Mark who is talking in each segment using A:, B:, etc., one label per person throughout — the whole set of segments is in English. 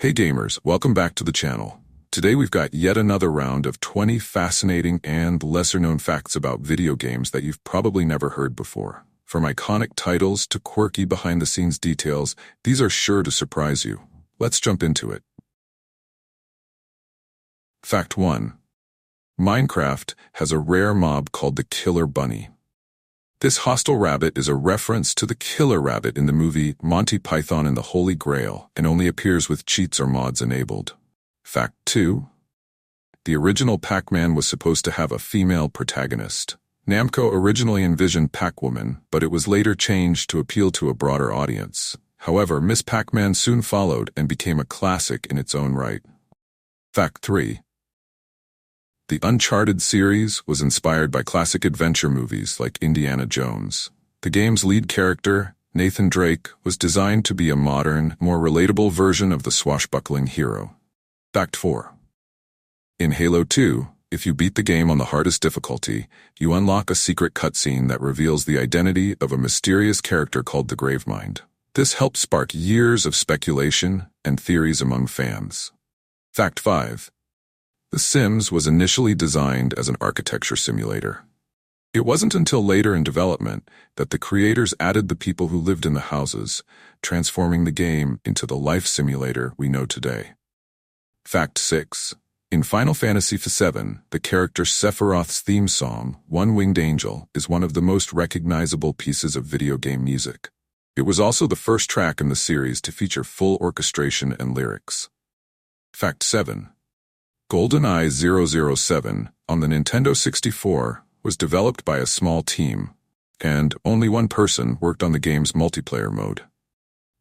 A: Hey gamers, welcome back to the channel. Today we've got yet another round of 20 fascinating and lesser-known facts about video games that you've probably never heard before. From iconic titles to quirky behind-the-scenes details, these are sure to surprise you. Let's jump into it. Fact 1. Minecraft has a rare mob called the Killer Bunny. This hostile rabbit is a reference to the killer rabbit in the movie Monty Python and the Holy Grail and only appears with cheats or mods enabled. Fact 2. The original Pac-Man was supposed to have a female protagonist. Namco originally envisioned Pac-Woman, but it was later changed to appeal to a broader audience. However, Miss Pac-Man soon followed and became a classic in its own right. Fact 3. The Uncharted series was inspired by classic adventure movies like Indiana Jones. The game's lead character, Nathan Drake, was designed to be a modern, more relatable version of the swashbuckling hero. Fact 4. In Halo 2, if you beat the game on the hardest difficulty, you unlock a secret cutscene that reveals the identity of a mysterious character called the Gravemind. This helped spark years of speculation and theories among fans. Fact 5. The Sims was initially designed as an architecture simulator. It wasn't until later in development that the creators added the people who lived in the houses, transforming the game into the life simulator we know today. Fact 6. In Final Fantasy VII, the character Sephiroth's theme song, One Winged Angel, is one of the most recognizable pieces of video game music. It was also the first track in the series to feature full orchestration and lyrics. Fact 7. GoldenEye 007 on the Nintendo 64 was developed by a small team, and only one person worked on the game's multiplayer mode.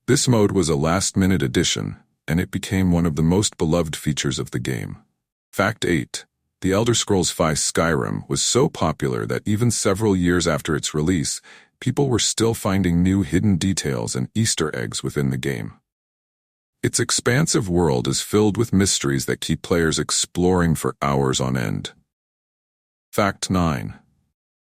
A: This mode was a last-minute addition, and it became one of the most beloved features of the game. Fact 8. The Elder Scrolls V Skyrim was so popular that even several years after its release, people were still finding new hidden details and Easter eggs within the game. Its expansive world is filled with mysteries that keep players exploring for hours on end. Fact 9.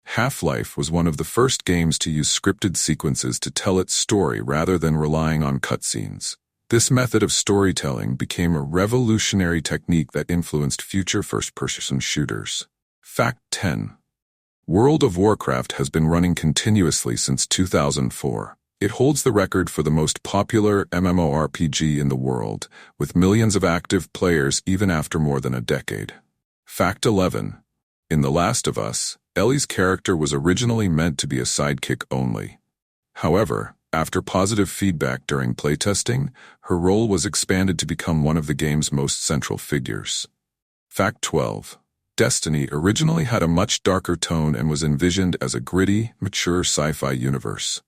A: Half-Life was one of the first games to use scripted sequences to tell its story rather than relying on cutscenes. This method of storytelling became a revolutionary technique that influenced future first-person shooters. Fact 10. World of Warcraft has been running continuously since 2004. It holds the record for the most popular MMORPG in the world, with millions of active players even after more than a decade. Fact 11. In The Last of Us, Ellie's character was originally meant to be a sidekick only. However, after positive feedback during playtesting, her role was expanded to become one of the game's most central figures. Fact 12. Destiny originally had a much darker tone and was envisioned as a gritty, mature sci-fi universe.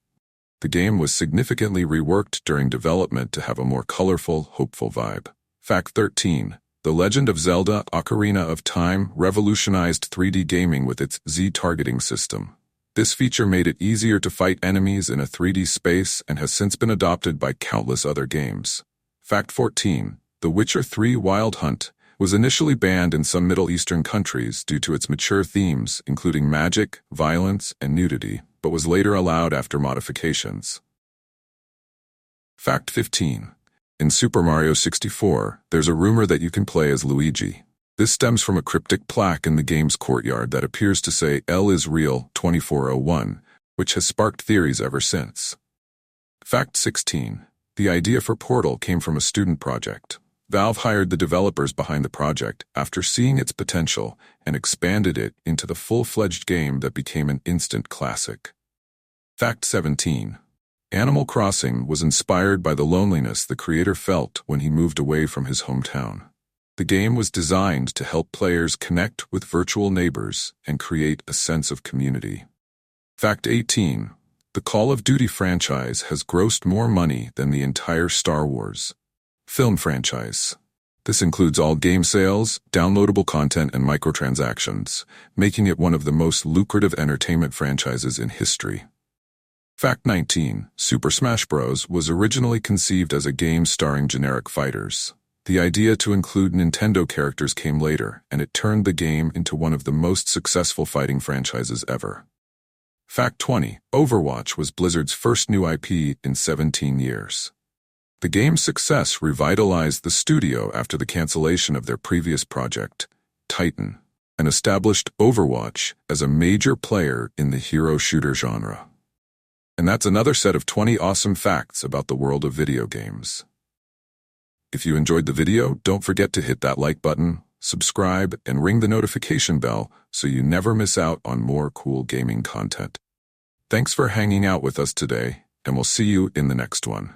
A: The game was significantly reworked during development to have a more colorful, hopeful vibe. Fact 13. The Legend of Zelda: Ocarina of Time revolutionized 3D gaming with its Z-targeting system. This feature made it easier to fight enemies in a 3D space and has since been adopted by countless other games. Fact 14. The Witcher 3 Wild Hunt was initially banned in some Middle Eastern countries due to its mature themes, including magic, violence, and nudity, but was later allowed after modifications. Fact 15. In Super Mario 64, there's a rumor that you can play as Luigi. This stems from a cryptic plaque in the game's courtyard that appears to say L is real 2401, which has sparked theories ever since. Fact 16. The idea for Portal came from a student project. Valve hired the developers behind the project after seeing its potential and expanded it into the full-fledged game that became an instant classic. Fact 17. Animal Crossing was inspired by the loneliness the creator felt when he moved away from his hometown. The game was designed to help players connect with virtual neighbors and create a sense of community. Fact 18. The Call of Duty franchise has grossed more money than the entire Star Wars film franchise. This includes all game sales, downloadable content, and microtransactions, making it one of the most lucrative entertainment franchises in history. Fact 19. Super Smash Bros. Was originally conceived as a game starring generic fighters. The idea to include Nintendo characters came later, and it turned the game into one of the most successful fighting franchises ever. Fact 20. Overwatch was Blizzard's first new IP in 17 years. The game's success revitalized the studio after the cancellation of their previous project, Titan, and established Overwatch as a major player in the hero shooter genre. And that's another set of 20 awesome facts about the world of video games. If you enjoyed the video, don't forget to hit that like button, subscribe, and ring the notification bell so you never miss out on more cool gaming content. Thanks for hanging out with us today, and we'll see you in the next one.